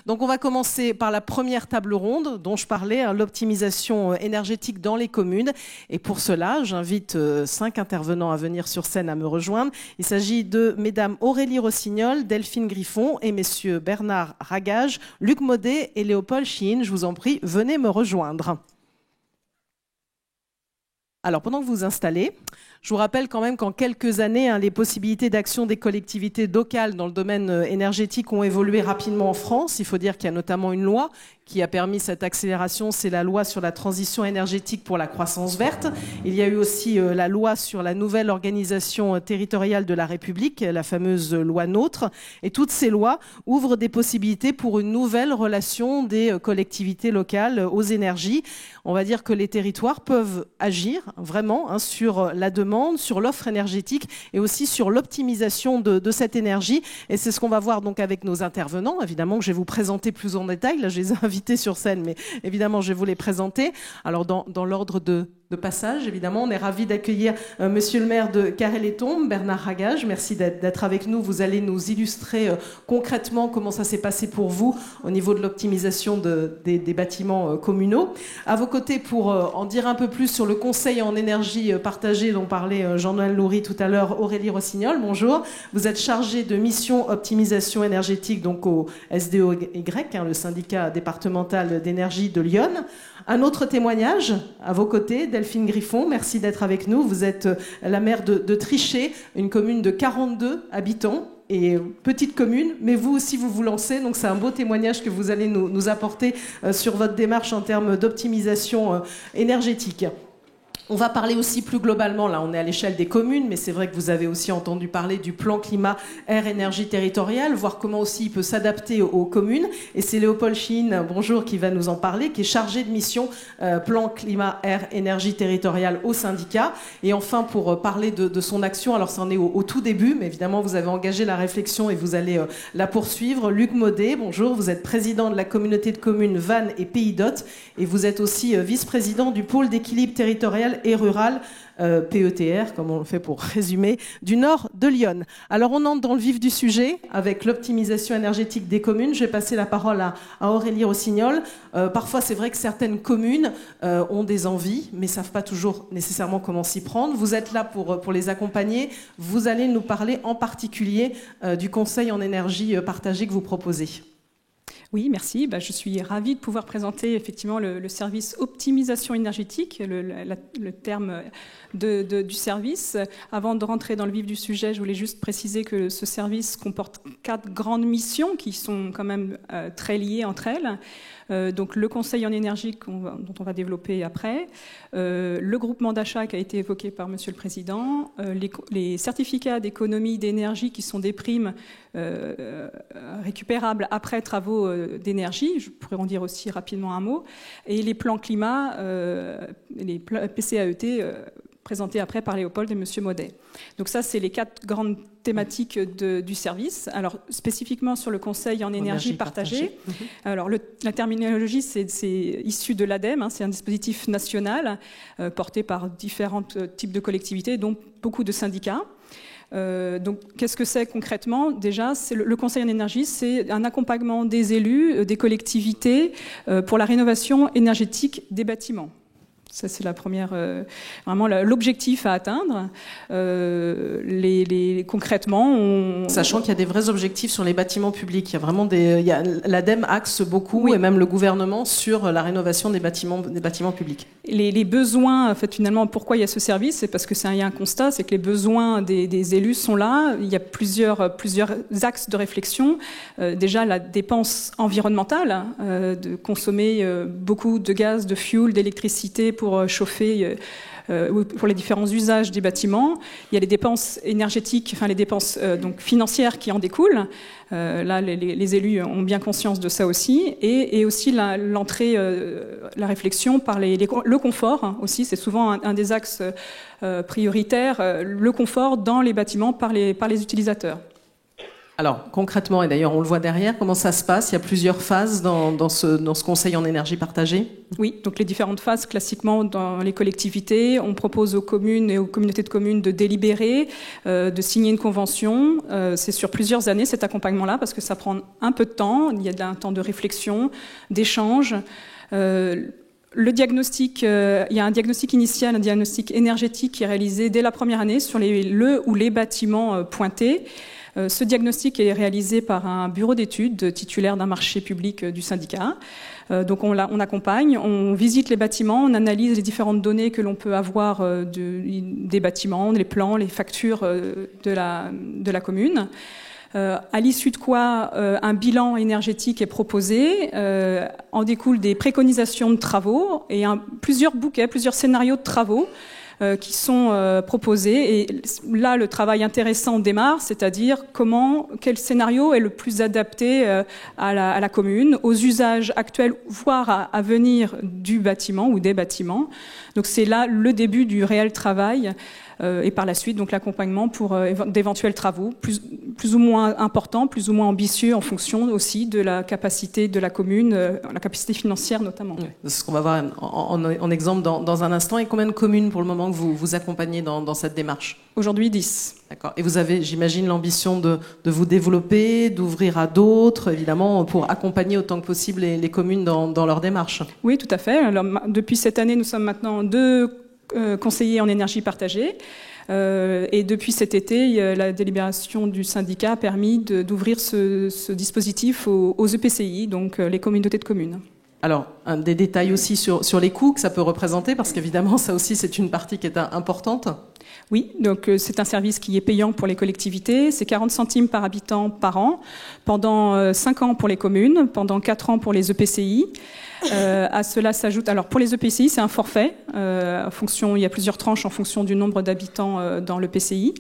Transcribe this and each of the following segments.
Donc on va commencer par la première table ronde dont je parlais, hein, l'optimisation énergétique dans les communes. Et pour cela, j'invite 5 intervenants à venir sur scène à me rejoindre. Il s'agit de mesdames Aurélie Rossignol, Delphine Griffon et messieurs Bernard Ragage, Luc Maudet et Léopold Chihine. Je vous en prie, venez me rejoindre. Alors, pendant que vous vous installez, je vous rappelle quand même qu'en quelques années, hein, les possibilités d'action des collectivités locales dans le domaine énergétique ont évolué rapidement en France. Il faut dire qu'il y a notamment une loi qui a permis cette accélération, c'est la loi sur la transition énergétique pour la croissance verte. Il y a eu aussi la loi sur la nouvelle organisation territoriale de la République, la fameuse loi NOTRe. Et toutes ces lois ouvrent des possibilités pour une nouvelle relation des collectivités locales aux énergies. On va dire que les territoires peuvent agir vraiment, hein, sur la demande, sur l'offre énergétique et aussi sur l'optimisation de cette énergie. Et c'est ce qu'on va voir donc avec nos intervenants. Évidemment que je vais vous présenter plus en détail. Là, je les ai invités sur scène, mais évidemment, je vais vous les présenter. Alors, dans l'ordre de passage, évidemment, on est ravis d'accueillir monsieur le maire de Carré-les-Tombes, Bernard Ragage. Merci d'être avec nous. Vous allez nous illustrer concrètement comment ça s'est passé pour vous au niveau de l'optimisation des bâtiments communaux. À vos côtés, pour en dire un peu plus sur le conseil en énergie partagée dont parlait Jean-Noël Loury tout à l'heure, Aurélie Rossignol, bonjour. Vous êtes chargée de mission optimisation énergétique donc au SDOY, hein, le syndicat départemental d'énergie de Lyon. Un autre témoignage à vos côtés, Delphine Griffon, merci d'être avec nous. Vous êtes la maire de Trichet, une commune de 42 habitants et petite commune, mais vous aussi vous vous lancez, donc c'est un beau témoignage que vous allez nous apporter sur votre démarche en termes d'optimisation énergétique. On va parler aussi plus globalement, là on est à l'échelle des communes, mais c'est vrai que vous avez aussi entendu parler du plan climat air énergie territorial, voir comment aussi il peut s'adapter aux communes. Et c'est Léopold Chihine, bonjour, qui va nous en parler, qui est chargé de mission plan climat air énergie territorial au syndicat. Et enfin, pour parler de son action, alors ça en est au tout début, mais évidemment vous avez engagé la réflexion et vous allez la poursuivre. Luc Maudet, bonjour, vous êtes président de la communauté de communes Vannes et Pays d'Hôte et vous êtes aussi vice-président du pôle d'équilibre territorial et rural, PETR, comme on le fait pour résumer, du nord de Lyon. Alors on entre dans le vif du sujet avec l'optimisation énergétique des communes. Je vais passer la parole à Aurélie Rossignol. Parfois c'est vrai que certaines communes ont des envies, mais ne savent pas toujours nécessairement comment s'y prendre. Vous êtes là pour les accompagner. Vous allez nous parler en particulier du conseil en énergie partagée que vous proposez. Oui, merci. Je suis ravie de pouvoir présenter effectivement le service optimisation énergétique, le terme du service. Avant de rentrer dans le vif du sujet, je voulais juste préciser que ce service comporte 4 grandes missions qui sont quand même très liées entre elles. Donc le conseil en énergie dont on va développer après, le groupement d'achat qui a été évoqué par Monsieur le Président, les certificats d'économie d'énergie qui sont des primes récupérables après travaux d'énergie, je pourrais en dire aussi rapidement un mot, et les plans climat, les PCAET présentés après par Léopold et Monsieur Maudet. Donc ça, c'est les 4 grandes thématiques du service. Alors, spécifiquement sur le conseil en énergie partagée. Alors, la terminologie, c'est issu de l'ADEME, hein, c'est un dispositif national porté par différents types de collectivités, dont beaucoup de syndicats. Donc, qu'est-ce que c'est concrètement? Déjà, le conseil en énergie, c'est un accompagnement des élus, des collectivités pour la rénovation énergétique des bâtiments. Ça, c'est la première, vraiment l'objectif à atteindre. Concrètement, sachant qu'il y a des vrais objectifs sur les bâtiments publics. Il y a vraiment l'ADEME axe beaucoup, oui, et même le gouvernement sur la rénovation des bâtiments publics. Les besoins, en fait, finalement, pourquoi il y a ce service? C'est parce il y a un constat, c'est que les besoins des élus sont là. Il y a plusieurs axes de réflexion. Déjà, la dépense environnementale, de consommer beaucoup de gaz, de fuel, d'électricité pour chauffer pour les différents usages des bâtiments. Il y a les dépenses énergétiques, enfin les dépenses donc financières qui en découlent. Là, les élus ont bien conscience de ça aussi. Et aussi la réflexion par le confort, hein, aussi, c'est souvent un des axes prioritaires, le confort dans les bâtiments par les utilisateurs. Alors, concrètement, et d'ailleurs on le voit derrière, comment ça se passe? Il y a plusieurs phases dans ce conseil en énergie partagée? Oui, donc les différentes phases, classiquement dans les collectivités, on propose aux communes et aux communautés de communes de délibérer, de signer une convention. C'est sur plusieurs années cet accompagnement-là, parce que ça prend un peu de temps, il y a un temps de réflexion, d'échange. Le diagnostic, il y a un diagnostic initial, un diagnostic énergétique qui est réalisé dès la première année sur le ou les bâtiments pointés. Ce diagnostic est réalisé par un bureau d'études titulaire d'un marché public du syndicat. Donc on accompagne, on visite les bâtiments, on analyse les différentes données que l'on peut avoir des bâtiments, les plans, les factures de la commune. À l'issue de quoi un bilan énergétique est proposé, en découlent des préconisations de travaux et plusieurs bouquets, plusieurs scénarios de travaux qui sont proposés. Et là, le travail intéressant démarre, c'est-à-dire quel scénario est le plus adapté à la commune, aux usages actuels, voire à venir du bâtiment ou des bâtiments. Donc c'est là le début du réel travail. Et par la suite, donc l'accompagnement pour d'éventuels travaux plus ou moins importants, plus ou moins ambitieux, en fonction aussi de la capacité de la commune, la capacité financière notamment. Oui, c'est ce qu'on va voir en exemple dans un instant. Et combien de communes pour le moment que vous accompagnez dans cette démarche? Aujourd'hui, 10. D'accord. Et vous avez, j'imagine, l'ambition de vous développer, d'ouvrir à d'autres, évidemment, pour accompagner autant que possible les communes dans leur démarche. Oui, tout à fait. Alors, depuis cette année, nous sommes maintenant 2 conseillers en énergie partagée. Et depuis cet été, la délibération du syndicat a permis d'ouvrir ce dispositif aux EPCI, donc les communautés de communes. Alors, des détails aussi sur les coûts que ça peut représenter, parce qu'évidemment, ça aussi, c'est une partie qui est importante. Oui, donc c'est un service qui est payant pour les collectivités. C'est 40 centimes par habitant par an, pendant 5 ans pour les communes, pendant 4 ans pour les EPCI. À cela s'ajoute, alors pour les EPCI, c'est un forfait. Il y a plusieurs tranches en fonction du nombre d'habitants dans l'EPCI.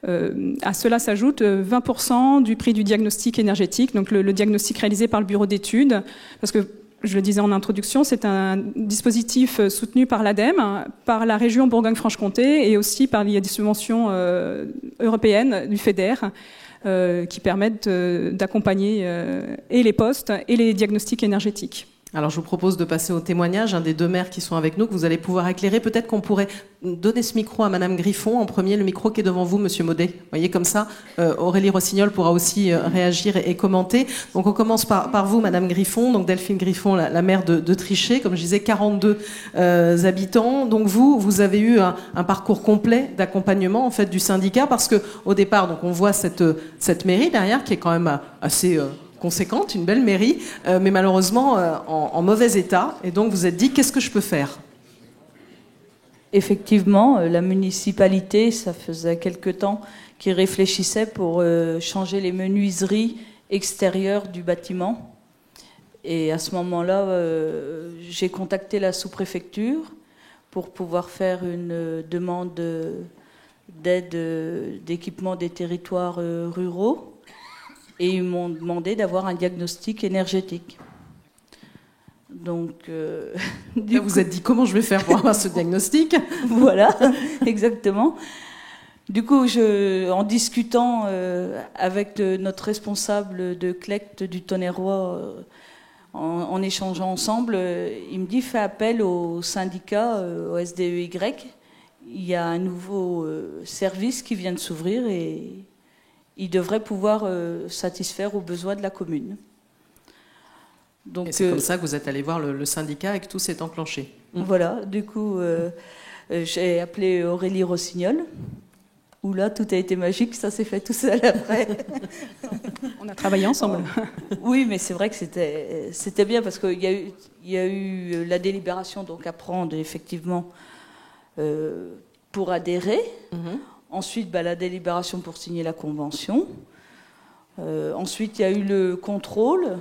À cela s'ajoute 20% du prix du diagnostic énergétique, donc le diagnostic réalisé par le bureau d'études, parce que je le disais en introduction, c'est un dispositif soutenu par l'ADEME, par la région Bourgogne-Franche-Comté et aussi il y a des subventions européennes du FEDER qui permettent d'accompagner et les postes et les diagnostics énergétiques. Alors je vous propose de passer au témoignage, des 2 maires qui sont avec nous, que vous allez pouvoir éclairer. Peut-être qu'on pourrait donner ce micro à Madame Griffon en premier, le micro qui est devant vous, Monsieur Maudet. Vous voyez, comme ça, Aurélie Rossignol pourra aussi réagir et commenter. Donc on commence par vous, Madame Griffon, donc Delphine Griffon, la maire de Trichet, comme je disais, 42 habitants. Donc vous avez eu un parcours complet d'accompagnement en fait du syndicat, parce que au départ, donc on voit cette mairie derrière qui est quand même assez conséquente, une belle mairie, mais malheureusement en mauvais état. Et donc vous êtes dit, qu'est-ce que je peux faire? Effectivement, la municipalité, ça faisait quelque temps qu'ils réfléchissaient pour changer les menuiseries extérieures du bâtiment. Et à ce moment-là, j'ai contacté la sous-préfecture pour pouvoir faire une demande d'aide d'équipement des territoires ruraux. Et ils m'ont demandé d'avoir un diagnostic énergétique. Donc, vous vous êtes dit, comment je vais faire pour avoir ce diagnostic? Voilà, exactement. Du coup, en discutant avec notre responsable de collecte du Tonnerrois, en échangeant ensemble, il me dit, fais appel au syndicat, au SDEY. Il y a un nouveau service qui vient de s'ouvrir et il devrait pouvoir satisfaire aux besoins de la commune. Donc, et c'est comme ça que vous êtes allé voir le syndicat et que tout s'est enclenché. Voilà, du coup, j'ai appelé Aurélie Rossignol, où là, tout a été magique, ça s'est fait tout seul après. On a travaillé ensemble. Oui, mais c'est vrai que c'était bien, parce qu'il y a eu la délibération donc à prendre, effectivement, pour adhérer. Ensuite, la délibération pour signer la convention. Ensuite, il y a eu le contrôle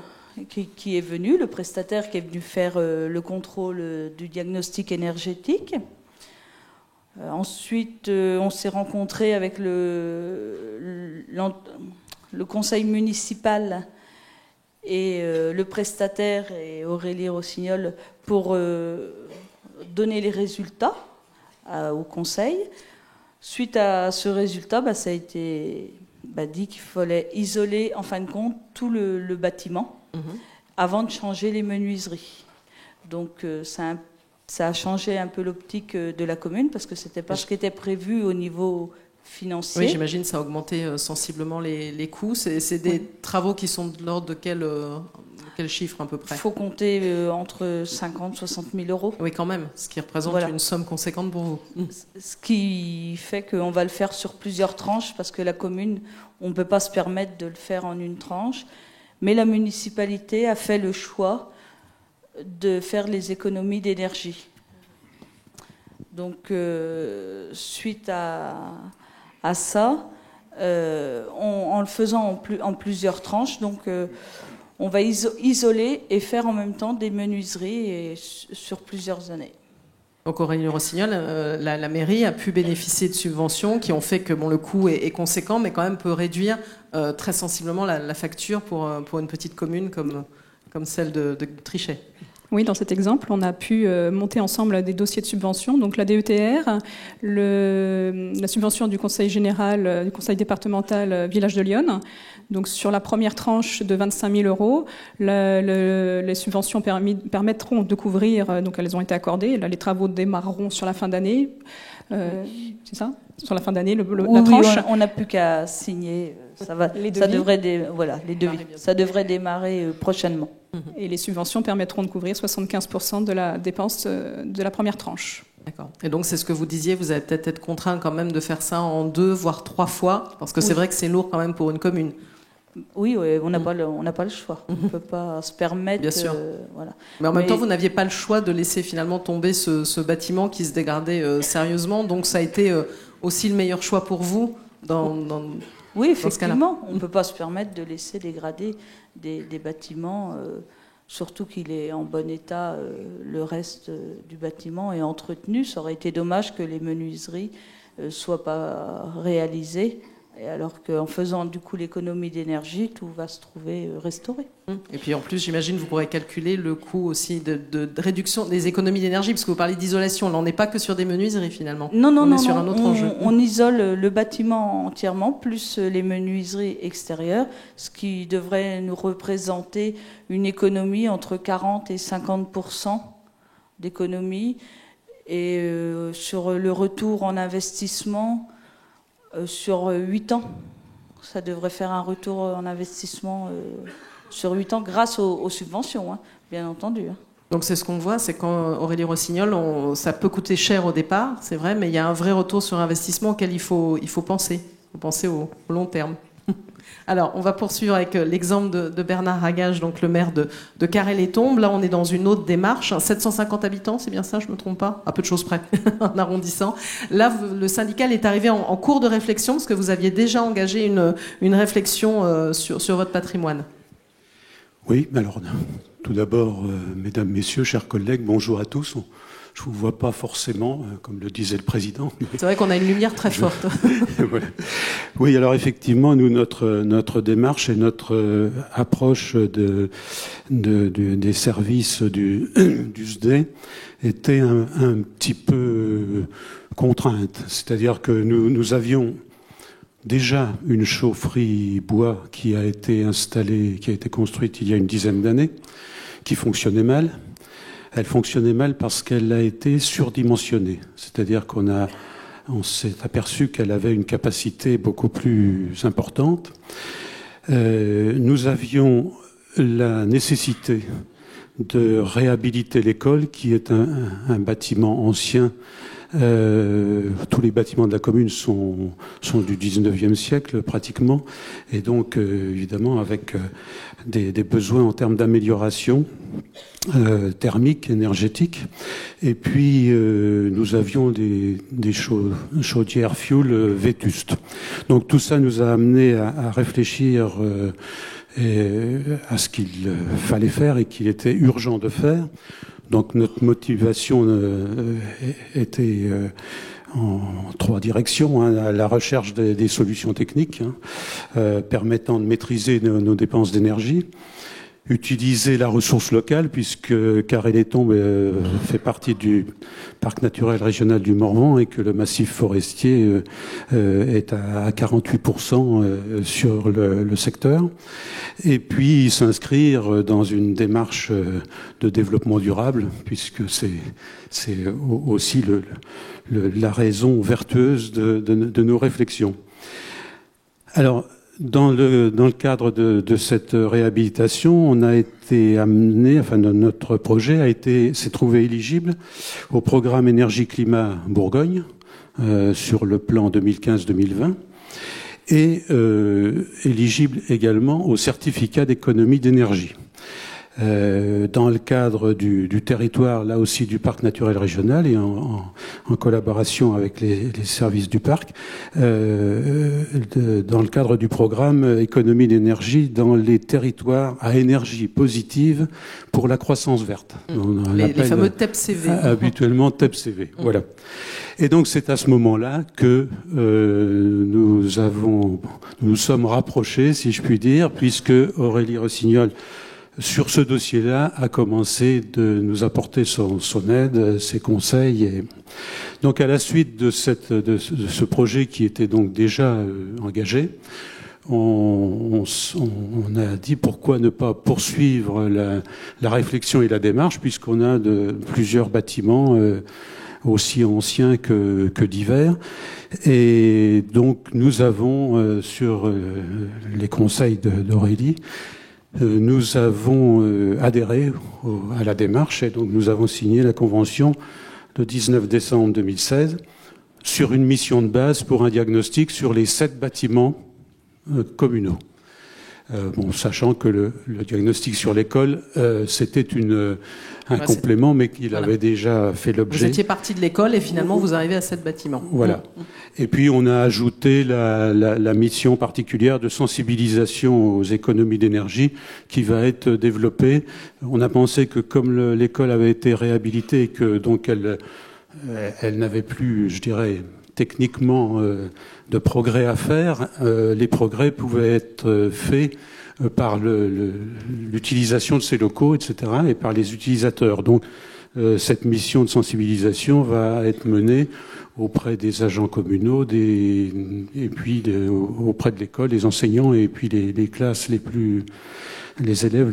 qui est venu, le prestataire qui est venu faire le contrôle du diagnostic énergétique. Ensuite, on s'est rencontré avec le conseil municipal et le prestataire et Aurélie Rossignol pour donner les résultats au conseil. Suite à ce résultat, ça a été dit qu'il fallait isoler, en fin de compte, tout le bâtiment avant de changer les menuiseries. Donc ça a changé un peu l'optique de la commune parce que c'était pas ce qui était prévu au niveau financier. Oui, j'imagine ça a augmenté sensiblement les coûts. C'est des travaux qui sont de l'ordre de quel chiffre à peu près? Il faut compter entre 50 et 60 000 euros. Oui, quand même, ce qui représente une somme conséquente pour vous. Ce qui fait qu'on va le faire sur plusieurs tranches parce que la commune, on ne peut pas se permettre de le faire en une tranche. Mais la municipalité a fait le choix de faire les économies d'énergie. Donc, suite à ça, en le faisant en plusieurs tranches, donc on va isoler et faire en même temps des menuiseries sur plusieurs années. Donc Aurélie Rossignol, la mairie a pu bénéficier de subventions qui ont fait que le coût est conséquent, mais quand même peut réduire très sensiblement la facture pour une petite commune comme celle de Trichet. Oui, dans cet exemple, on a pu monter ensemble des dossiers de subvention. Donc la DETR, la subvention du Conseil général, du Conseil départemental Village de Lyon. Donc sur la première tranche de 25 000 euros, les subventions permettront de couvrir, donc elles ont été accordées. Là, les travaux démarreront sur la fin d'année. C'est ça? Sur la fin d'année, la tranche. Oui, on n'a plus qu'à signer. Ça devrait démarrer prochainement. Et les subventions permettront de couvrir 75% de la dépense de la première tranche. D'accord. Et donc c'est ce que vous disiez, vous allez peut-être être contraint quand même de faire ça en 2 voire 3 fois, parce que c'est vrai que c'est lourd quand même pour une commune. Oui, on n'a pas le choix. On ne peut pas se permettre. Bien sûr. Voilà. Mais en même temps, vous n'aviez pas le choix de laisser finalement tomber ce bâtiment qui se dégradait sérieusement. Donc ça a été aussi le meilleur choix pour vous Oui, effectivement. On ne peut pas se permettre de laisser dégrader des bâtiments, surtout qu'il est en bon état. Le reste du bâtiment est entretenu. Ça aurait été dommage que les menuiseries ne soient pas réalisées. Et alors qu'en faisant du coup l'économie d'énergie, tout va se trouver restauré. Et puis en plus, j'imagine, vous pourrez calculer le coût aussi de réduction des économies d'énergie, parce que vous parlez d'isolation. Là, on n'est pas que sur des menuiseries finalement. Non, sur un autre enjeu. On isole le bâtiment entièrement, plus les menuiseries extérieures, ce qui devrait nous représenter une économie entre 40 et 50% d'économie. Et sur le retour en investissement, sur 8 ans, ça devrait faire un retour en investissement sur 8 ans grâce aux subventions, bien entendu. Donc c'est ce qu'on voit, c'est quand Aurélie Rossignol, ça peut coûter cher au départ, c'est vrai, mais il y a un vrai retour sur investissement auquel il faut penser. Il faut penser au long terme. Alors, on va poursuivre avec l'exemple de Bernard Ragage, donc le maire de Carré-les-Tombes. Là, on est dans une autre démarche. 750 habitants, c'est bien ça, je ne me trompe pas? À peu de choses près, en arrondissant. Là, le syndical est arrivé en cours de réflexion, parce que vous aviez déjà engagé une réflexion sur votre patrimoine. Oui, alors, tout d'abord, mesdames, messieurs, chers collègues, bonjour à tous. Je ne vous vois pas forcément, comme le disait le président. C'est vrai qu'on a une lumière très forte. Voilà. Oui, alors effectivement, nous, notre démarche et notre approche des services du SDE était un petit peu contrainte. C'est-à-dire que nous avions déjà une chaufferie bois qui a été installée, qui a été construite il y a une dizaine d'années, qui fonctionnait mal. Elle fonctionnait mal parce qu'elle a été surdimensionnée. C'est-à-dire on s'est aperçu qu'elle avait une capacité beaucoup plus importante. Nous avions la nécessité de réhabiliter l'école, qui est un bâtiment ancien. Tous les bâtiments de la commune sont du 19e siècle pratiquement, et donc évidemment avec des besoins en termes d'amélioration thermique, énergétique. Et puis nous avions des chaudières fuel vétustes. Donc tout ça nous a amené à réfléchir à ce qu'il fallait faire et qu'il était urgent de faire. Donc notre motivation était en 3 directions, la recherche des solutions techniques permettant de maîtriser nos dépenses d'énergie, utiliser la ressource locale, puisque Carré-les-Tombes fait partie du parc naturel régional du Morvan et que le massif forestier est à 48% sur le secteur. Et puis s'inscrire dans une démarche de développement durable, puisque c'est aussi la raison vertueuse de nos réflexions. Alors, dans le cadre de cette réhabilitation, on a été amené, enfin notre projet s'est trouvé éligible au programme Énergie-Climat Bourgogne sur le plan 2015-2020 et éligible également au certificat d'économie d'énergie. Dans le cadre du territoire, là aussi du parc naturel régional et en collaboration avec les services du parc, dans le cadre du programme économie d'énergie dans les territoires à énergie positive pour la croissance verte. Les fameux TEPCV. Habituellement TEPCV, voilà. Et donc c'est à ce moment-là que nous nous sommes rapprochés, si je puis dire, puisque Aurélie Rossignol, sur ce dossier-là, a commencé de nous apporter son aide, ses conseils. Et donc, à la suite de ce projet qui était donc déjà engagé, on a dit pourquoi ne pas poursuivre la réflexion et la démarche, puisqu'on a plusieurs bâtiments aussi anciens que divers. Et donc, nous avons, sur les conseils d'Aurélie, nous avons adhéré à la démarche et donc nous avons signé la convention le 19 décembre 2016 sur une mission de base pour un diagnostic sur les 7 bâtiments communaux. Sachant que le diagnostic sur l'école, c'était un complément, mais qu'il avait déjà fait l'objet. Vous étiez parti de l'école et finalement vous arrivez à 7 bâtiments. Voilà. Et puis on a ajouté la mission particulière de sensibilisation aux économies d'énergie qui va être développée. On a pensé que comme l'école avait été réhabilitée et que donc elle n'avait plus, je dirais, techniquement de progrès à faire, les progrès pouvaient être faits par l'utilisation de ces locaux, etc., et par les utilisateurs. Donc cette mission de sensibilisation va être menée auprès des agents communaux, et puis auprès de l'école, des enseignants, et puis les classes les élèves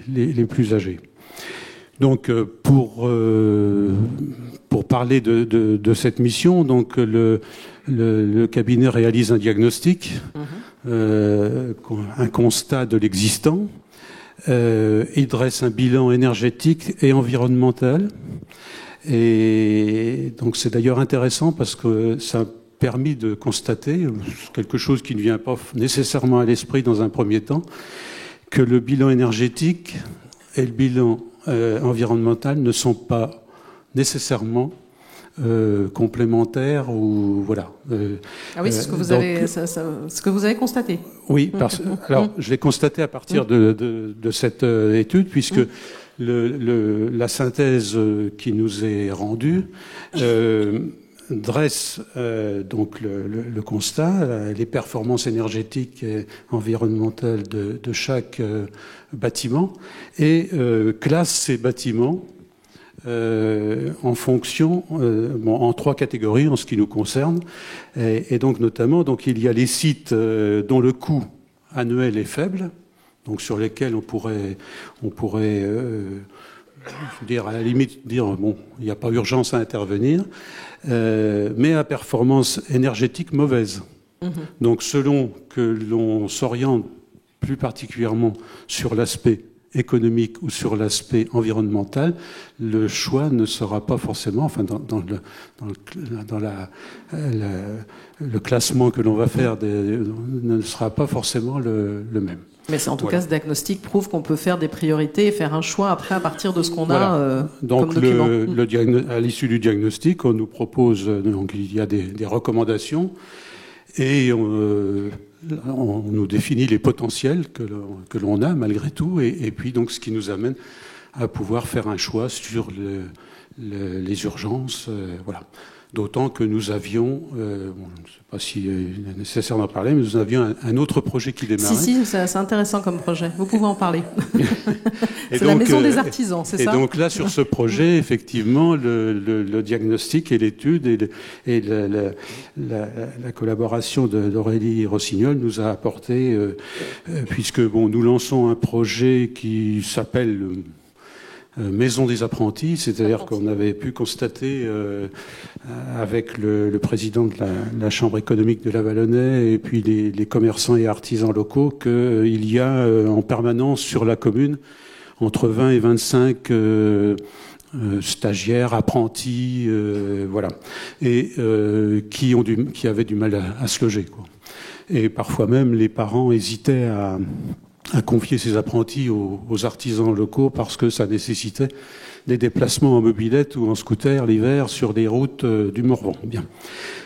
les plus âgés. Donc, pour parler de cette mission, donc le cabinet réalise un diagnostic, un constat de l'existant. Il dresse un bilan énergétique et environnemental. Et donc, c'est d'ailleurs intéressant parce que ça a permis de constater quelque chose qui ne vient pas nécessairement à l'esprit dans un premier temps, que le bilan énergétique et le bilan environnemental ne sont pas nécessairement complémentaires ou voilà. Ah oui, c'est ce que vous avez, ce que vous avez constaté. Oui, alors je l'ai constaté à partir de cette étude, puisque la synthèse qui nous est rendue dresse donc le constat, les performances énergétiques et environnementales de chaque bâtiment et classe ces bâtiments en fonction, en 3 catégories en ce qui nous concerne, et donc notamment, donc il y a les sites dont le coût annuel est faible, donc sur lesquels on pourrait dire à la limite bon, il n'y a pas urgence à intervenir, mais à performance énergétique mauvaise. Donc selon que l'on s'oriente plus particulièrement sur l'aspect économique ou sur l'aspect environnemental, le choix ne sera pas forcément, enfin dans le classement que l'on va faire ne sera pas forcément le même. Mais en tout cas, ce diagnostic prouve qu'on peut faire des priorités et faire un choix après à partir de ce qu'on a donc comme document. À l'issue du diagnostic, on nous propose, donc il y a des recommandations et on nous définit les potentiels que l'on a malgré tout, et puis donc ce qui nous amène à pouvoir faire un choix sur les urgences, voilà. D'autant que nous avions, je ne sais pas s'il est nécessaire d'en parler, mais nous avions un autre projet qui démarrait. Si, c'est intéressant comme projet. Vous pouvez en parler. C'est la maison des artisans, c'est ça? Et donc là, sur ce projet, effectivement, le diagnostic et l'étude et la collaboration d'Aurélie Rossignol nous a apporté, puisque nous lançons un projet qui s'appelle Maison des apprentis, c'est-à-dire qu'on avait pu constater avec le président de la Chambre économique de la Vallonnais et puis les commerçants et artisans locaux qu'il y a en permanence sur la commune entre 20 et 25 stagiaires, apprentis, voilà, et qui avaient du mal à se loger, quoi. Et parfois même les parents hésitaient à confier ces apprentis aux artisans locaux parce que ça nécessitait des déplacements en mobilette ou en scooter l'hiver sur les routes du Morvan. Bien.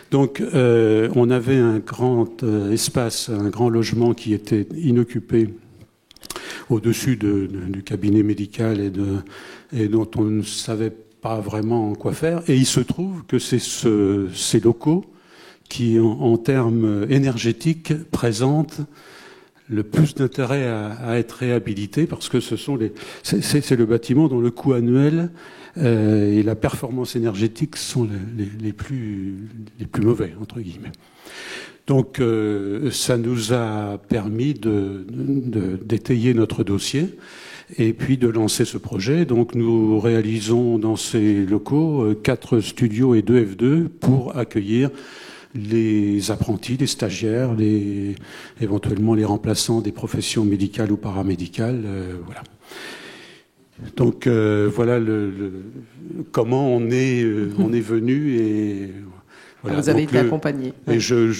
Donc on avait un grand espace, un grand logement qui était inoccupé au-dessus du cabinet médical et dont on ne savait pas vraiment quoi faire. Et il se trouve que c'est ces locaux qui, en termes énergétiques, présentent le plus d'intérêt à être réhabilité parce que c'est le bâtiment dont le coût annuel et la performance énergétique sont les plus mauvais, entre guillemets. Donc ça nous a permis d'étayer notre dossier et puis de lancer ce projet. Donc nous réalisons dans ces locaux 4 studios et 2 F2 pour accueillir les apprentis, les stagiaires, éventuellement les remplaçants des professions médicales ou paramédicales, voilà. Donc voilà comment on est venu et voilà. Vous avez été accompagné. Et je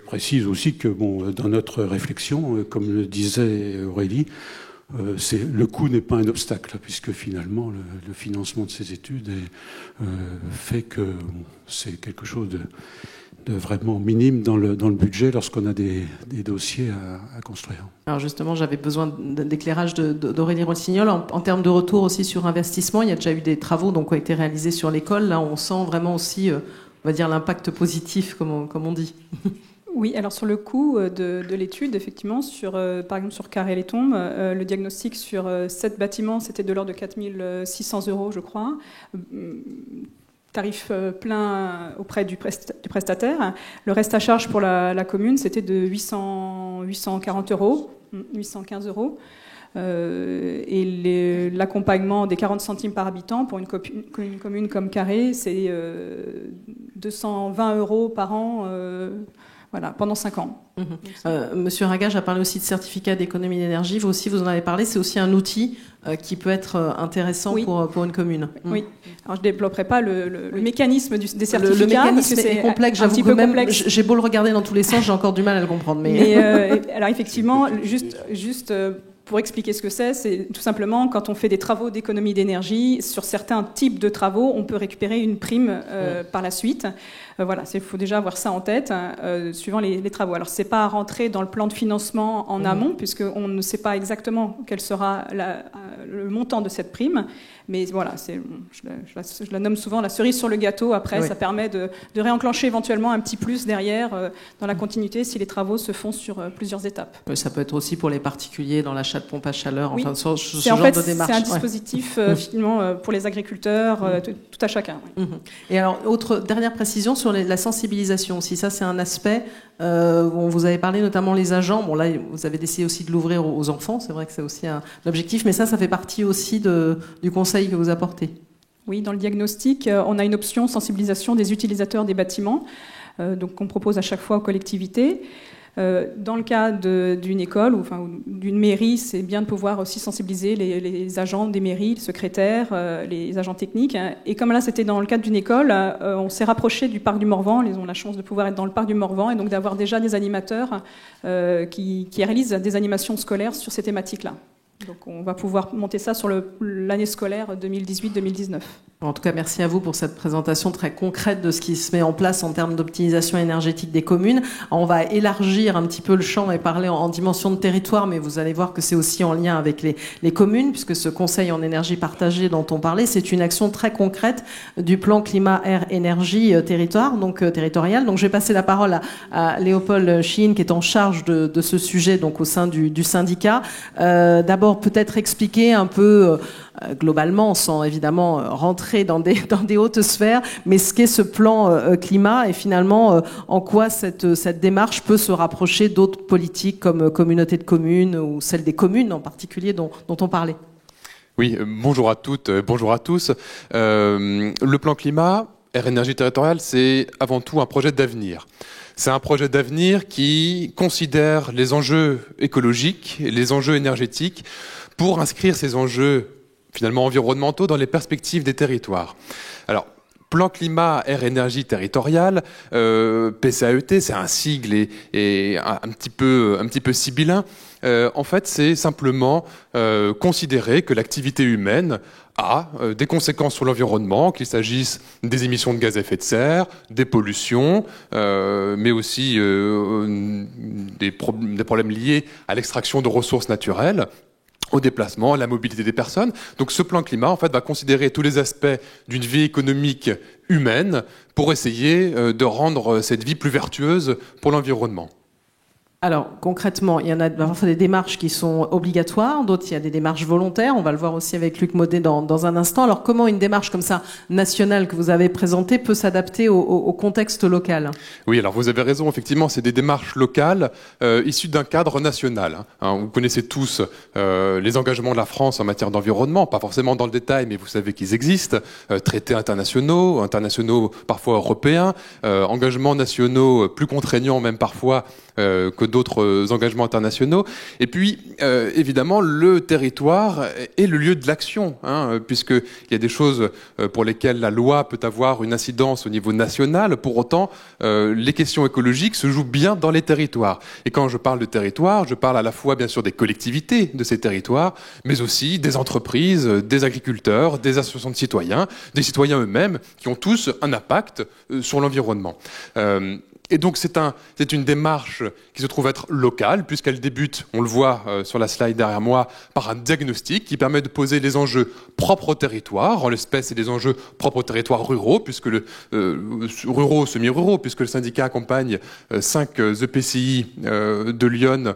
précise aussi que dans notre réflexion, comme le disait Aurélie, le coût n'est pas un obstacle, puisque finalement le financement de ces études fait que c'est quelque chose de vraiment minime dans le budget lorsqu'on a des dossiers à construire. Alors justement, j'avais besoin d'éclairage d'Aurélie Rossignol en termes de retour aussi sur investissement. Il y a déjà eu des travaux qui ont été réalisés sur l'école. Là, on sent vraiment aussi, on va dire, l'impact positif, comme on dit. Oui, alors sur le coût de l'étude, effectivement, par exemple sur Carré-les-Tombes, le diagnostic sur 7 bâtiments, c'était de l'ordre de 4 600 €, je crois. Tarif plein auprès du prestataire. Le reste à charge pour la commune, c'était de 840 €, 815 €. Et l'accompagnement des 40 centimes par habitant pour une commune comme Carré, c'est 220 € par an. Voilà, pendant 5 ans. Monsieur Ragage a parlé aussi de certificat d'économie d'énergie. Vous aussi, vous en avez parlé. C'est aussi un outil qui peut être intéressant pour une commune. Oui. Alors, je ne développerai pas le mécanisme des certificats. Le mécanisme parce que est complexe. J'avoue que même, j'ai beau le regarder dans tous les sens, j'ai encore du mal à le comprendre. Alors, effectivement, juste pour expliquer ce que c'est tout simplement quand on fait des travaux d'économie d'énergie, sur certains types de travaux, on peut récupérer une prime par la suite. Voilà, il faut déjà avoir ça en tête, suivant les travaux. Alors, c'est pas à rentrer dans le plan de financement en amont, puisqu'on ne sait pas exactement quel sera le montant de cette prime. Mais voilà, je la nomme souvent la cerise sur le gâteau. Après, ça permet de réenclencher éventuellement un petit plus derrière dans la continuité si les travaux se font sur plusieurs étapes. Ça peut être aussi pour les particuliers dans l'achat de pompes à chaleur, oui. enfin ce genre de démarche. C'est un dispositif finalement pour les agriculteurs, tout à chacun. Oui. Et alors, dernière précision sur la sensibilisation aussi. Ça, c'est un aspect. Vous avez parlé notamment les agents. Bon, là, vous avez décidé aussi de l'ouvrir aux enfants. C'est vrai que c'est aussi un objectif, mais ça fait partie aussi du conseil que vous apportez. Oui, dans le diagnostic, on a une option sensibilisation des utilisateurs des bâtiments, donc qu'on propose à chaque fois aux collectivités. Dans le cas d'une école ou d'une mairie, c'est bien de pouvoir aussi sensibiliser les agents des mairies, les secrétaires, les agents techniques. Et comme là, c'était dans le cadre d'une école, on s'est rapproché du parc du Morvan. Ils ont la chance de pouvoir être dans le parc du Morvan et donc d'avoir déjà des animateurs qui réalisent des animations scolaires sur ces thématiques-là. Donc on va pouvoir monter ça sur l'année scolaire 2018-2019. En tout cas, merci à vous pour cette présentation très concrète de ce qui se met en place en termes d'optimisation énergétique des communes. On va élargir un petit peu le champ et parler en dimension de territoire, mais vous allez voir que c'est aussi en lien avec les communes, puisque ce conseil en énergie partagée dont on parlait, c'est une action très concrète du plan climat, air, énergie, territoire, donc territorial. Donc je vais passer la parole à Léopold Chihine, qui est en charge de ce sujet, donc au sein du syndicat. D'abord, peut-être expliquer un peu globalement, sans évidemment rentrer dans des hautes sphères, mais ce qu'est ce plan climat et finalement en quoi cette démarche peut se rapprocher d'autres politiques comme communauté de communes ou celle des communes en particulier dont on parlait. Oui, bonjour à toutes, bonjour à tous. Le plan climat, air, énergie territoriale, c'est avant tout un projet d'avenir. C'est un projet d'avenir qui considère les enjeux écologiques, les enjeux énergétiques, pour inscrire ces enjeux finalement environnementaux dans les perspectives des territoires. Alors, plan climat, air, énergie territoriale, PCAET, c'est un sigle et un petit peu sibyllin. En fait, c'est simplement considérer que l'activité humaine a des conséquences sur l'environnement, qu'il s'agisse des émissions de gaz à effet de serre, des pollutions, mais aussi des problèmes liés à l'extraction de ressources naturelles, au déplacement, à la mobilité des personnes. Donc ce plan climat, en fait, va considérer tous les aspects d'une vie économique humaine pour essayer de rendre cette vie plus vertueuse pour l'environnement. Alors, concrètement, il y en a parfois des démarches qui sont obligatoires, d'autres, il y a des démarches volontaires. On va le voir aussi avec Luc Maudet dans un instant. Alors, comment une démarche comme ça, nationale, que vous avez présentée, peut s'adapter au contexte local? Oui, alors vous avez raison, effectivement, c'est des démarches locales issues d'un cadre national. Vous connaissez tous les engagements de la France en matière d'environnement, pas forcément dans le détail, mais vous savez qu'ils existent. Traités internationaux parfois européens, engagements nationaux plus contraignants même parfois que d'autres engagements internationaux. Et puis, évidemment, le territoire est le lieu de l'action, puisqu'il y a des choses pour lesquelles la loi peut avoir une incidence au niveau national. Pour autant, les questions écologiques se jouent bien dans les territoires. Et quand je parle de territoire, je parle à la fois, bien sûr, des collectivités de ces territoires, mais aussi des entreprises, des agriculteurs, des associations de citoyens, des citoyens eux-mêmes, qui ont tous un impact sur l'environnement. Et donc c'est une démarche qui se trouve être locale, puisqu'elle débute, on le voit sur la slide derrière moi, par un diagnostic qui permet de poser les enjeux propres au territoire. En l'espèce, c'est des enjeux propres aux territoires ruraux, puisque ruraux, semi-ruraux, puisque le syndicat accompagne 5 EPCI de Lyon,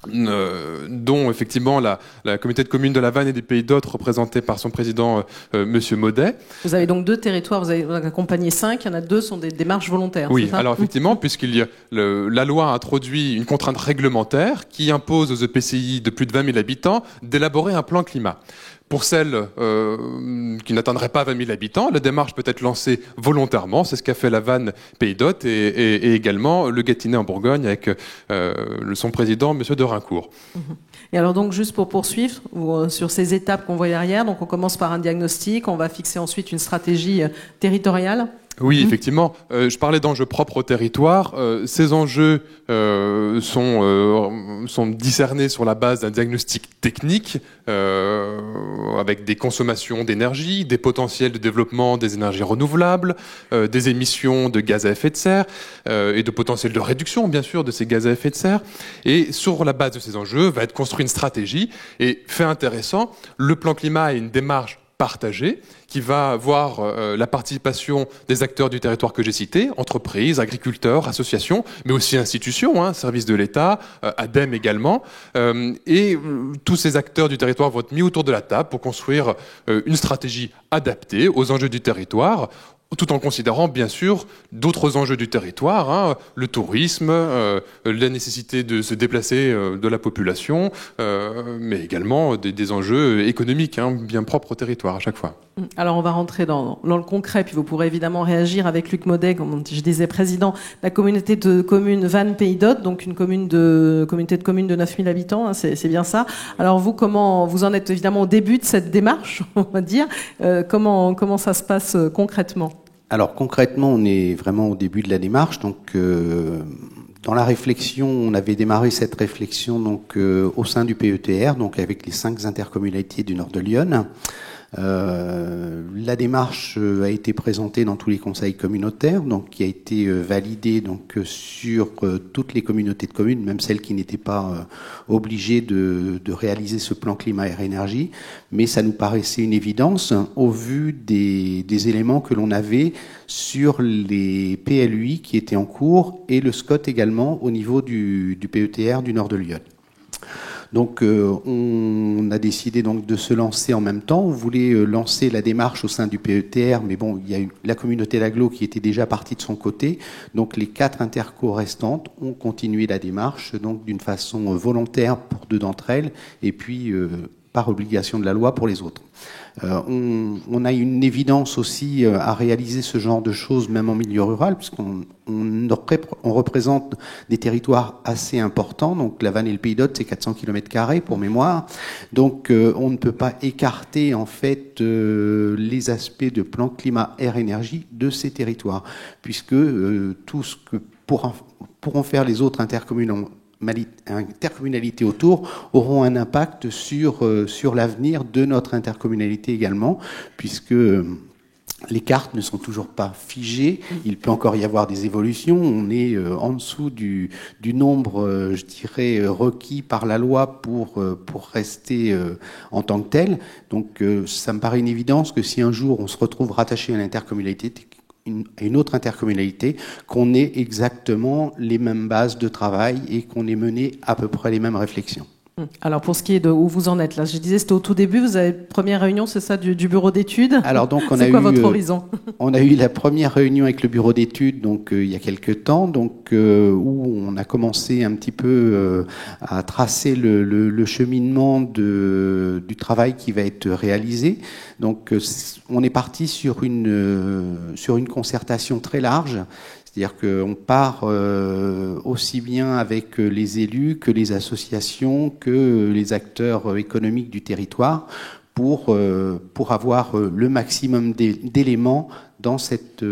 dont effectivement la communauté de communes de la Vanne et des Pays d'Hôte, représentée par son président Monsieur Maudet. Vous avez donc 2 territoires, vous avez accompagné 5, il y en a 2 sont des démarches volontaires. Oui, alors effectivement, puisqu'il y a la loi a introduit une contrainte réglementaire qui impose aux EPCI de plus de 20 000 habitants d'élaborer un plan climat. Pour celles qui n'atteindraient pas 20 000 habitants, la démarche peut être lancée volontairement. C'est ce qu'a fait la Vanne Pays d'Hôte et également le Gâtinais en Bourgogne avec son président, Monsieur de Raincourt. Et alors donc, juste pour poursuivre sur ces étapes qu'on voit derrière, donc on commence par un diagnostic, on va fixer ensuite une stratégie territoriale. Oui, effectivement. Je parlais d'enjeux propres au territoire. Ces enjeux sont discernés sur la base d'un diagnostic technique avec des consommations d'énergie, des potentiels de développement des énergies renouvelables, des émissions de gaz à effet de serre et de potentiels de réduction, bien sûr, de ces gaz à effet de serre. Et sur la base de ces enjeux, va être construite une stratégie. Et fait intéressant, le plan climat est une démarche partagée qui va voir la participation des acteurs du territoire que j'ai cités, entreprises, agriculteurs, associations, mais aussi institutions, services de l'État, ADEME également. Et tous ces acteurs du territoire vont être mis autour de la table pour construire une stratégie adaptée aux enjeux du territoire, tout en considérant bien sûr d'autres enjeux du territoire, le tourisme, la nécessité de se déplacer de la population, mais également des enjeux économiques bien propres au territoire à chaque fois. Alors on va rentrer dans le concret, puis vous pourrez évidemment réagir avec Luc Maudet, comme je disais, président de la communauté de communes Vanne Pays d'Hôte, donc une communauté de communes de 9000 habitants, c'est bien ça. Alors vous, comment vous en êtes évidemment au début de cette démarche, on va dire, comment ça se passe concrètement? Alors concrètement, on est vraiment au début de la démarche. Donc, dans la réflexion, on avait démarré cette réflexion donc au sein du PETR, donc avec les 5 intercommunalités du nord de Lyon. La démarche a été présentée dans tous les conseils communautaires, donc qui a été validée donc sur toutes les communautés de communes, même celles qui n'étaient pas obligées de réaliser ce plan climat air énergie. Mais ça nous paraissait une évidence au vu des éléments que l'on avait sur les PLUI qui étaient en cours et le SCOT également au niveau du PETR du nord de Lyon. Donc on a décidé donc de se lancer en même temps. On voulait lancer la démarche au sein du PETR, mais bon, il y a eu la communauté d'agglo qui était déjà partie de son côté. Donc les 4 intercos restantes ont continué la démarche donc d'une façon volontaire pour 2 d'entre elles et puis par obligation de la loi pour les autres. On a une évidence aussi à réaliser ce genre de choses, même en milieu rural, puisqu'on représente des territoires assez importants. Donc la Vanne et le Pays d'Aude, c'est 400 km² pour mémoire. Donc on ne peut pas écarter en fait les aspects de plan climat air énergie de ces territoires, puisque tout ce que pourront faire les autres intercommunalités autour auront un impact sur l'avenir de notre intercommunalité également, puisque les cartes ne sont toujours pas figées, il peut encore y avoir des évolutions, on est en dessous du nombre, je dirais, requis par la loi pour rester en tant que tel. Donc ça me paraît une évidence que si un jour on se retrouve rattaché à l'intercommunalité, une autre intercommunalité, qu'on ait exactement les mêmes bases de travail et qu'on ait mené à peu près les mêmes réflexions. Alors pour ce qui est de où vous en êtes là, je disais c'était au tout début, vous avez première réunion, c'est ça, du bureau d'études. Alors donc c'est quoi votre horizon? On a eu la première réunion avec le bureau d'études donc il y a quelques temps, donc où on a commencé un petit peu à tracer le cheminement du travail qui va être réalisé. Donc on est parti sur une concertation très large. C'est-à-dire qu'on part aussi bien avec les élus que les associations, que les acteurs économiques du territoire pour avoir le maximum d'éléments dans cette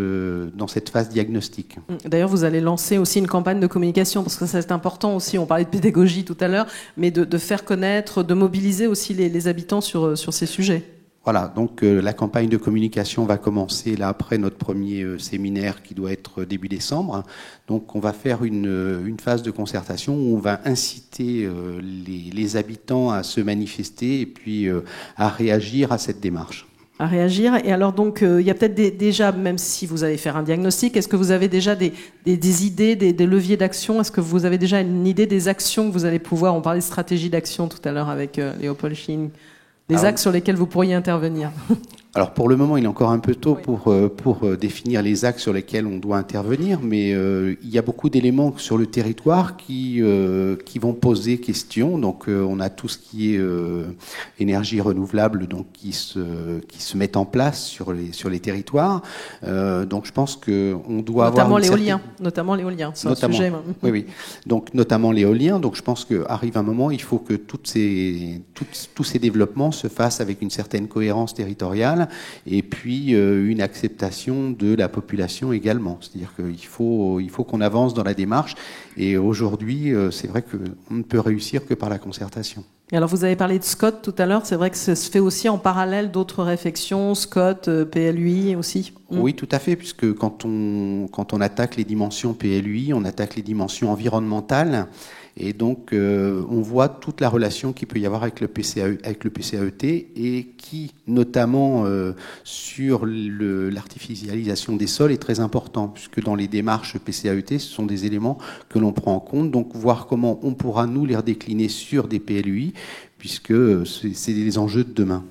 phase diagnostique. D'ailleurs, vous allez lancer aussi une campagne de communication, parce que ça c'est important aussi, on parlait de pédagogie tout à l'heure, mais de faire connaître, de mobiliser aussi les habitants sur ces sujets. Voilà, donc la campagne de communication va commencer là après notre premier séminaire qui doit être début décembre. Donc on va faire une phase de concertation où on va inciter les habitants à se manifester et puis à réagir à cette démarche. À réagir. Et alors donc il y a peut-être déjà, même si vous allez faire un diagnostic, est-ce que vous avez déjà des idées, des leviers d'action? Est-ce que vous avez déjà une idée des actions que vous allez pouvoir, on parlait de stratégie d'action tout à l'heure avec Léopold Schilling, les axes sur lesquels vous pourriez intervenir? Alors pour le moment, il est encore un peu tôt pour définir les axes sur lesquels on doit intervenir, mais il y a beaucoup d'éléments sur le territoire qui vont poser question. Donc on a tout ce qui est énergie renouvelable, donc qui se met en place sur les territoires. Donc je pense que on doit notamment avoir notamment l'éolien, c'est un sujet. Oui. Donc notamment l'éolien. Donc je pense qu'arrive un moment, il faut que tous ces développements se fassent avec une certaine cohérence territoriale. Et puis une acceptation de la population également. C'est-à-dire qu'il faut qu'on avance dans la démarche. Et aujourd'hui, c'est vrai qu'on ne peut réussir que par la concertation. Et alors vous avez parlé de SCOT tout à l'heure, c'est vrai que ça se fait aussi en parallèle d'autres réflexions, SCOT, PLUI aussi. Oui, tout à fait, puisque quand on attaque les dimensions PLUI, on attaque les dimensions environnementales. Et donc, on voit toute la relation qu'il peut y avoir avec le PCAET et qui, notamment sur l'artificialisation des sols, est très important, puisque dans les démarches PCAET, ce sont des éléments que l'on prend en compte. Donc, voir comment on pourra nous les redécliner sur des PLUI, puisque c'est des enjeux de demain.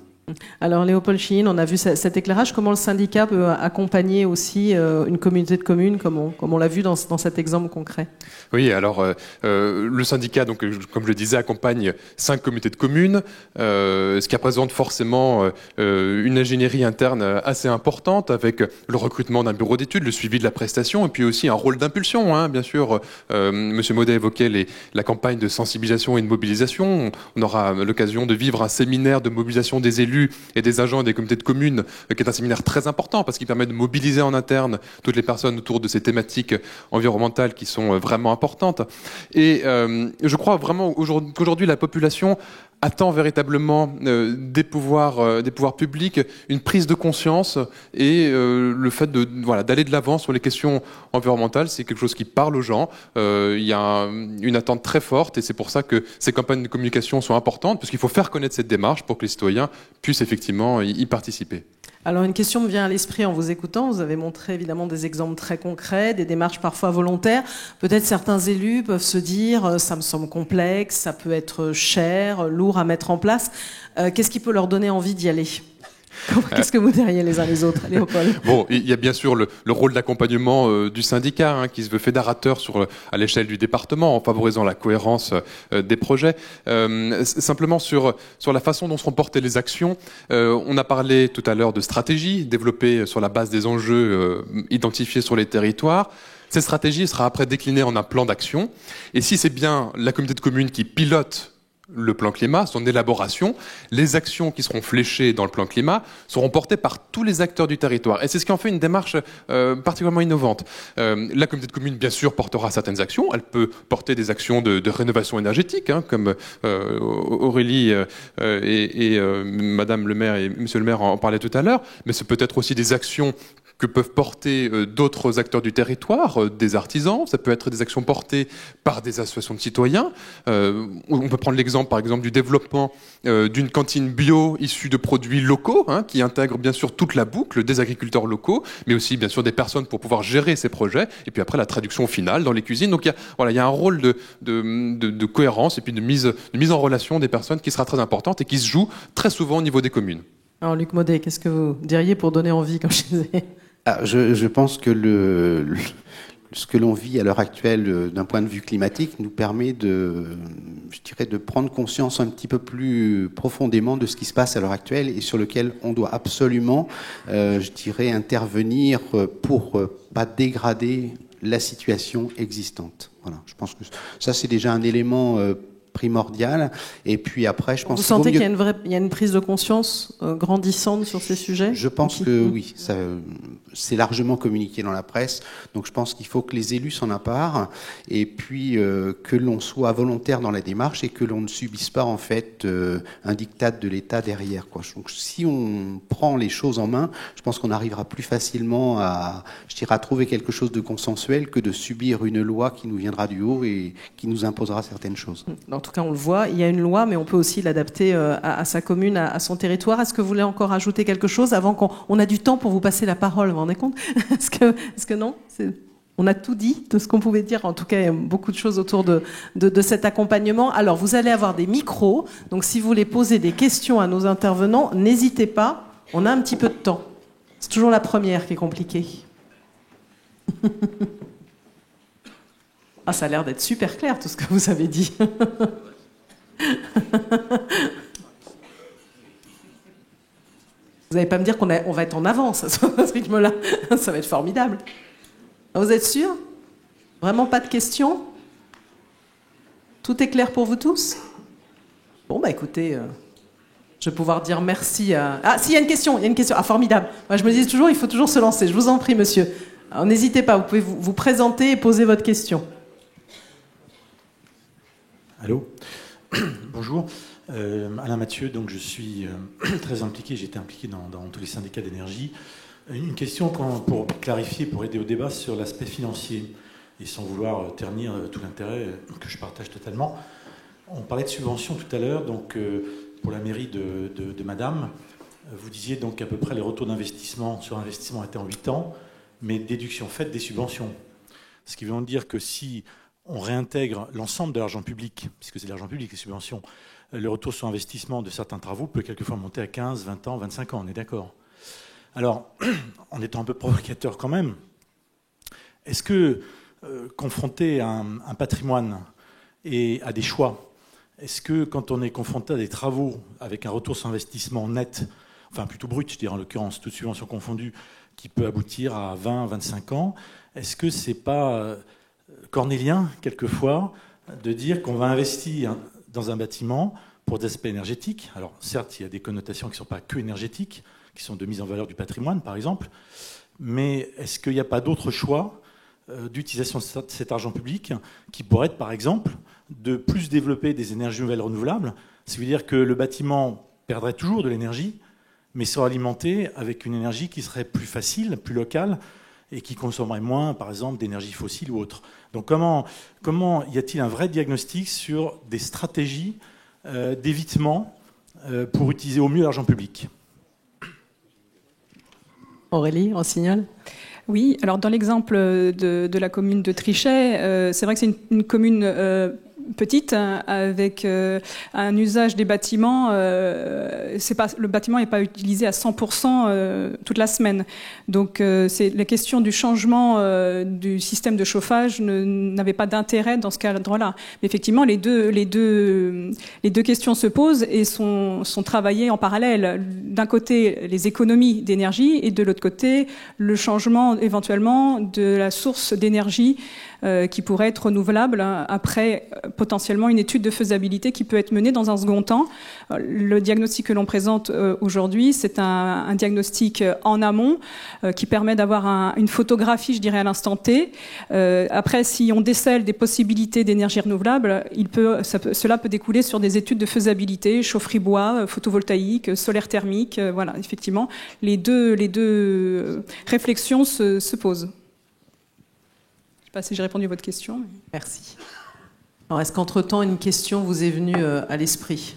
Alors Léopold Schilling, on a vu cet éclairage. Comment le syndicat peut accompagner aussi une communauté de communes, comme on l'a vu dans cet exemple concret? Oui, alors le syndicat, donc comme je le disais, accompagne 5 communautés de communes, ce qui représente forcément une ingénierie interne assez importante, avec le recrutement d'un bureau d'études, le suivi de la prestation, et puis aussi un rôle d'impulsion. Bien sûr, Monsieur Maudet évoquait la campagne de sensibilisation et de mobilisation. On aura l'occasion de vivre un séminaire de mobilisation des élus et des agents des communautés de communes, qui est un séminaire très important parce qu'il permet de mobiliser en interne toutes les personnes autour de ces thématiques environnementales qui sont vraiment importantes. Et je crois vraiment qu'aujourd'hui la population attend véritablement des pouvoirs publics une prise de conscience et le fait d'aller de l'avant sur les questions environnementales, c'est quelque chose qui parle aux gens. Il y a une attente très forte et c'est pour ça que ces campagnes de communication sont importantes, parce qu'il faut faire connaître cette démarche pour que les citoyens puissent effectivement y participer. Alors une question me vient à l'esprit en vous écoutant. Vous avez montré évidemment des exemples très concrets, des démarches parfois volontaires. Peut-être certains élus peuvent se dire ça me semble complexe, ça peut être cher, lourd à mettre en place. Qu'est-ce qui peut leur donner envie d'y aller ? Qu'est-ce que vous diriez les uns les autres, Léopold ? Bon, il y a bien sûr le rôle d'accompagnement du syndicat qui se veut fédérateur à l'échelle du département en favorisant la cohérence des projets. Simplement sur la façon dont seront portées les actions, on a parlé tout à l'heure de stratégie développée sur la base des enjeux identifiés sur les territoires. Cette stratégie sera après déclinée en un plan d'action. Et si c'est bien la communauté de communes qui pilote le plan climat, son élaboration, les actions qui seront fléchées dans le plan climat seront portées par tous les acteurs du territoire. Et c'est ce qui en fait une démarche particulièrement innovante. La communauté de communes, bien sûr, portera certaines actions. Elle peut porter des actions de rénovation énergétique, comme Aurélie et Madame le maire et Monsieur le maire en parlaient tout à l'heure. Mais c'est peut-être aussi des actions que peuvent porter d'autres acteurs du territoire, des artisans, ça peut être des actions portées par des associations de citoyens. On peut prendre l'exemple, par exemple, du développement d'une cantine bio issue de produits locaux, qui intègre bien sûr toute la boucle des agriculteurs locaux, mais aussi bien sûr des personnes pour pouvoir gérer ces projets, et puis après la traduction finale dans les cuisines. Donc il y a un rôle de cohérence et puis de mise en relation des personnes qui sera très importante et qui se joue très souvent au niveau des communes. Alors Luc Maudet, qu'est-ce que vous diriez pour donner envie, comme je disais ? Je pense que ce que l'on vit à l'heure actuelle d'un point de vue climatique nous permet de prendre conscience un petit peu plus profondément de ce qui se passe à l'heure actuelle et sur lequel on doit absolument, intervenir pour pas dégrader la situation existante. Voilà, je pense que ça c'est déjà un élément primordial. Et puis après, je pense vous sentez qu'il y a une prise de conscience grandissante sur ces sujets ? Je pense que oui, c'est largement communiqué dans la presse. Donc je pense qu'il faut que les élus s'en emparent et puis que l'on soit volontaire dans la démarche et que l'on ne subisse pas en fait un diktat de l'État derrière, quoi. Donc si on prend les choses en main, je pense qu'on arrivera plus facilement à trouver quelque chose de consensuel que de subir une loi qui nous viendra du haut et qui nous imposera certaines choses. En tout cas, on le voit, il y a une loi, mais on peut aussi l'adapter à sa commune, à son territoire. Est-ce que vous voulez encore ajouter quelque chose avant qu'on a du temps pour vous passer la parole, vous vous rendez compte ? Est-ce que non ? On a tout dit de ce qu'on pouvait dire. En tout cas, il y a beaucoup de choses autour de cet accompagnement. Alors, vous allez avoir des micros. Donc, si vous voulez poser des questions à nos intervenants, n'hésitez pas. On a un petit peu de temps. C'est toujours la première qui est compliquée. Ah, ça a l'air d'être super clair, tout ce que vous avez dit. Vous n'allez pas me dire qu'on va être en avance à ce rythme-là. Ça va être formidable. Vous êtes sûrs ? Vraiment pas de questions ? Tout est clair pour vous tous ? Bon, écoutez, je vais pouvoir dire merci à... Ah, si, il y a une question. Ah, formidable. Moi, je me dis toujours, il faut toujours se lancer. Je vous en prie, monsieur. Alors, n'hésitez pas, vous pouvez vous présenter et poser votre question. Allô ? Bonjour. Alain Mathieu, donc je suis très impliqué, j'ai été impliqué dans tous les syndicats d'énergie. Une question pour clarifier, pour aider au débat sur l'aspect financier, et sans vouloir ternir tout l'intérêt que je partage totalement. On parlait de subventions tout à l'heure, donc pour la mairie de Madame, vous disiez donc à peu près les retours d'investissement sur investissement étaient en 8 ans, mais déduction faite des subventions. Ce qui veut dire que si on réintègre l'ensemble de l'argent public, puisque c'est de l'argent public, les subventions, le retour sur investissement de certains travaux peut quelquefois monter à 15, 20 ans, 25 ans, on est d'accord. Alors, en étant un peu provocateur quand même, est-ce que, confronté à un patrimoine et à des choix, est-ce que quand on est confronté à des travaux avec un retour sur investissement net, enfin plutôt brut, je dirais en l'occurrence, toute subvention confondue, qui peut aboutir à 20, 25 ans, est-ce que c'est pas cornélien, quelquefois, de dire qu'on va investir dans un bâtiment pour des aspects énergétiques. Alors, certes, il y a des connotations qui ne sont pas que énergétiques, qui sont de mise en valeur du patrimoine, par exemple, mais est-ce qu'il n'y a pas d'autres choix d'utilisation de cet argent public qui pourraient être, par exemple, de plus développer des énergies nouvelles renouvelables Ça veut dire que le bâtiment perdrait toujours de l'énergie, mais serait alimenté avec une énergie qui serait plus facile, plus locale, et qui consommerait moins, par exemple, d'énergie fossile ou autre. Donc comment y a-t-il un vrai diagnostic sur des stratégies d'évitement pour utiliser au mieux l'argent public? Aurélie, on signale. Oui, alors dans l'exemple de la commune de Trichet, c'est vrai que c'est une commune petite, hein, avec un usage des bâtiments. Le bâtiment n'est pas utilisé à 100% toute la semaine. Donc c'est la question du changement du système de chauffage n'avait pas d'intérêt dans ce cadre-là. Mais effectivement, les deux questions se posent et sont travaillées en parallèle. D'un côté, les économies d'énergie et de l'autre côté, le changement éventuellement de la source d'énergie qui pourrait être renouvelable, hein, après potentiellement une étude de faisabilité qui peut être menée dans un second temps. Le diagnostic que l'on présente aujourd'hui, c'est un diagnostic en amont qui permet d'avoir une photographie, je dirais, à l'instant T. Après, si on décèle des possibilités d'énergie renouvelable, cela peut découler sur des études de faisabilité, chaufferie bois, photovoltaïque, solaire thermique. Voilà, effectivement, les deux réflexions se posent. Je ne sais pas si j'ai répondu à votre question. Mais... Merci. Alors, est-ce qu'entre-temps, une question vous est venue à l'esprit?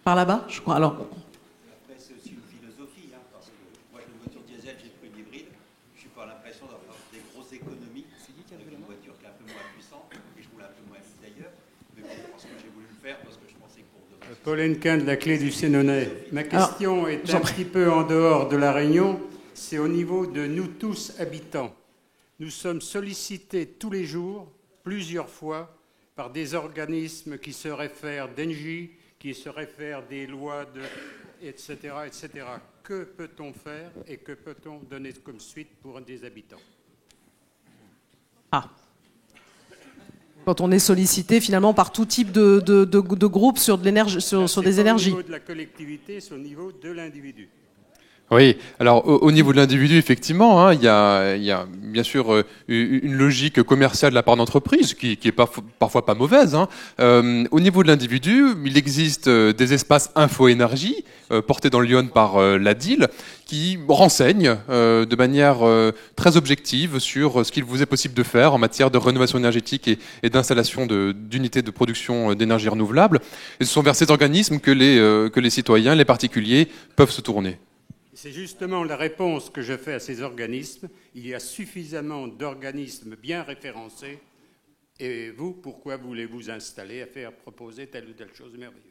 Par là-bas, je crois. Alors... Après, c'est aussi une philosophie, hein, parce que moi, j'ai une voiture diesel, j'ai pris une hybride. Je n'ai pas l'impression d'avoir des grosses économies. C'est dit qu'il y avait une voiture qui est un peu moins puissante, et je roule un peu moins vite d'ailleurs. Mais bon, parce que j'ai voulu le faire, parce que je pensais que pour demain... Paul Hennequin de la Clé du Sénonais. Ma question est un petit peu en dehors de la Réunion. C'est au niveau de nous tous habitants. Nous sommes sollicités tous les jours, plusieurs fois, par des organismes qui se réfèrent d'Engie, qui se réfèrent des lois, etc., etc. Que peut-on faire et que peut-on donner comme suite pour des habitants? Ah. Quand on est sollicité finalement par tout type de groupes sur de l'énergie, sur des énergies. Au niveau de la collectivité, c'est au niveau de l'individu. Oui, alors au niveau de l'individu, effectivement, hein, il y a bien sûr une logique commerciale de la part d'entreprise qui est parfois pas mauvaise. Hein. Au niveau de l'individu, il existe des espaces info-énergie portés dans Lyon par l'ADIL qui renseignent de manière très objective sur ce qu'il vous est possible de faire en matière de rénovation énergétique et d'installation d'unités de production d'énergie renouvelable. Et ce sont vers ces organismes que les citoyens, les particuliers peuvent se tourner. C'est justement la réponse que je fais à ces organismes. Il y a suffisamment d'organismes bien référencés. Et vous, pourquoi voulez-vous installer à faire proposer telle ou telle chose merveilleuse?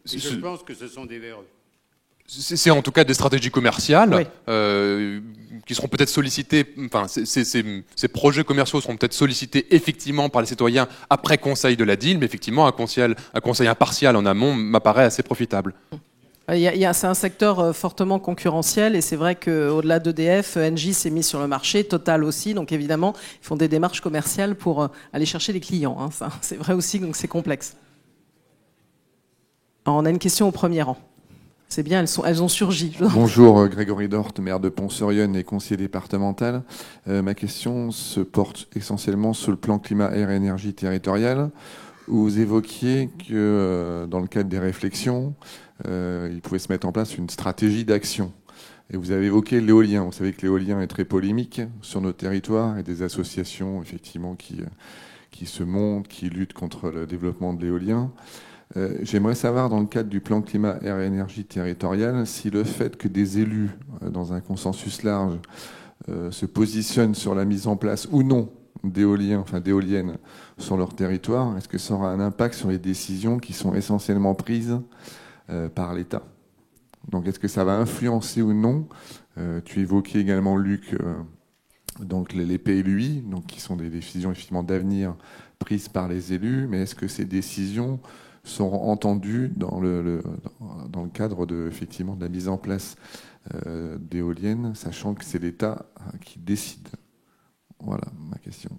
Je pense que ce sont des véreux. C'est en tout cas des stratégies commerciales, oui, qui seront peut-être sollicitées. Enfin, ces projets commerciaux seront peut-être sollicités effectivement par les citoyens après conseil de la DIL, mais effectivement un conseil impartial en amont m'apparaît assez profitable. C'est un secteur fortement concurrentiel et c'est vrai qu'au-delà d'EDF, Engie s'est mis sur le marché, Total aussi, donc évidemment ils font des démarches commerciales pour aller chercher les clients. Hein, ça, c'est vrai aussi, donc c'est complexe. Alors, on a une question au premier rang. C'est bien, elles ont surgi. Bonjour, Grégory Dort, maire de Pont-sur-Yonne et conseiller départemental. Ma question se porte essentiellement sur le plan climat, air et énergie territorial, où vous évoquiez que dans le cadre des réflexions, il pouvait se mettre en place une stratégie d'action. Et vous avez évoqué l'éolien. Vous savez que l'éolien est très polémique sur nos territoires et des associations effectivement qui se montent, qui luttent contre le développement de l'éolien. J'aimerais savoir, dans le cadre du plan climat, air et énergie territorial, si le fait que des élus, dans un consensus large, se positionnent sur la mise en place ou non d'éoliennes sur leur territoire, est-ce que ça aura un impact sur les décisions qui sont essentiellement prises par l'État? Donc, est-ce que ça va influencer ou non? Tu évoquais également, Luc, donc les PLUI, donc qui sont des décisions effectivement d'avenir prises par les élus, mais est-ce que ces décisions seront entendues dans le cadre effectivement de la mise en place d'éoliennes, sachant que c'est l'État qui décide? Voilà ma question.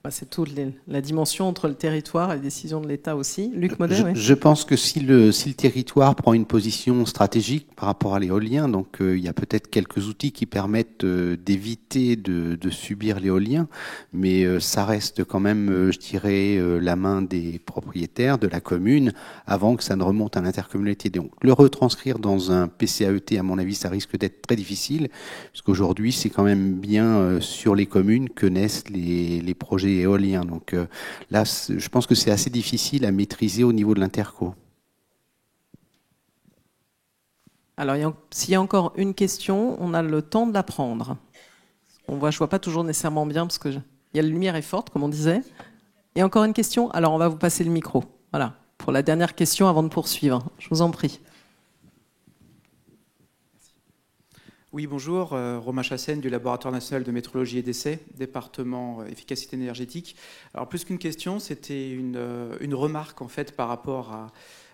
C'est toute la dimension entre le territoire et les décisions de l'État aussi. Luc Maudet, oui. Je pense que si le territoire prend une position stratégique par rapport à l'éolien, donc il y a peut-être quelques outils qui permettent d'éviter de subir l'éolien, mais ça reste quand même, je dirais, la main des propriétaires, de la commune, avant que ça ne remonte à l'intercommunalité. Donc le retranscrire dans un PCAET, à mon avis, ça risque d'être très difficile, parce qu'aujourd'hui, c'est quand même bien sur les communes que naissent les projets éolien. Donc là, je pense que c'est assez difficile à maîtriser au niveau de l'interco. Alors, s'il y a encore une question, on a le temps de la prendre. Je vois pas toujours nécessairement bien parce que la lumière est forte, comme on disait. Et encore une question. Alors, on va vous passer le micro. Voilà, pour la dernière question avant de poursuivre. Je vous en prie. Oui, bonjour, Romain Chassaigne du Laboratoire national de métrologie et d'essais, département efficacité énergétique. Alors plus qu'une question, c'était une remarque en fait par rapport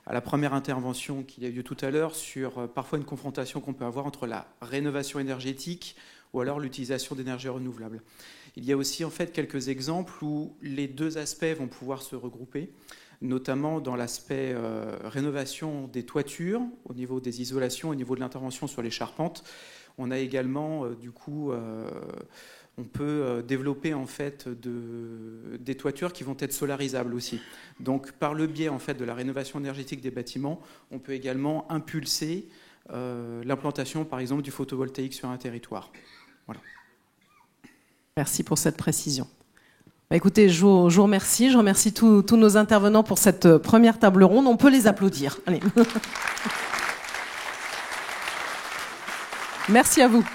à la première intervention qu'il y a eu tout à l'heure sur parfois une confrontation qu'on peut avoir entre la rénovation énergétique ou alors l'utilisation d'énergie renouvelable. Il y a aussi en fait quelques exemples où les deux aspects vont pouvoir se regrouper, notamment dans l'aspect rénovation des toitures, au niveau des isolations, au niveau de l'intervention sur les charpentes. On a également, on peut développer en fait des toitures qui vont être solarisables aussi. Donc, par le biais en fait de la rénovation énergétique des bâtiments, on peut également impulser l'implantation, par exemple, du photovoltaïque sur un territoire. Voilà. Merci pour cette précision. Écoutez, je vous remercie. Je remercie tous nos intervenants pour cette première table ronde. On peut les applaudir. Allez. Merci à vous.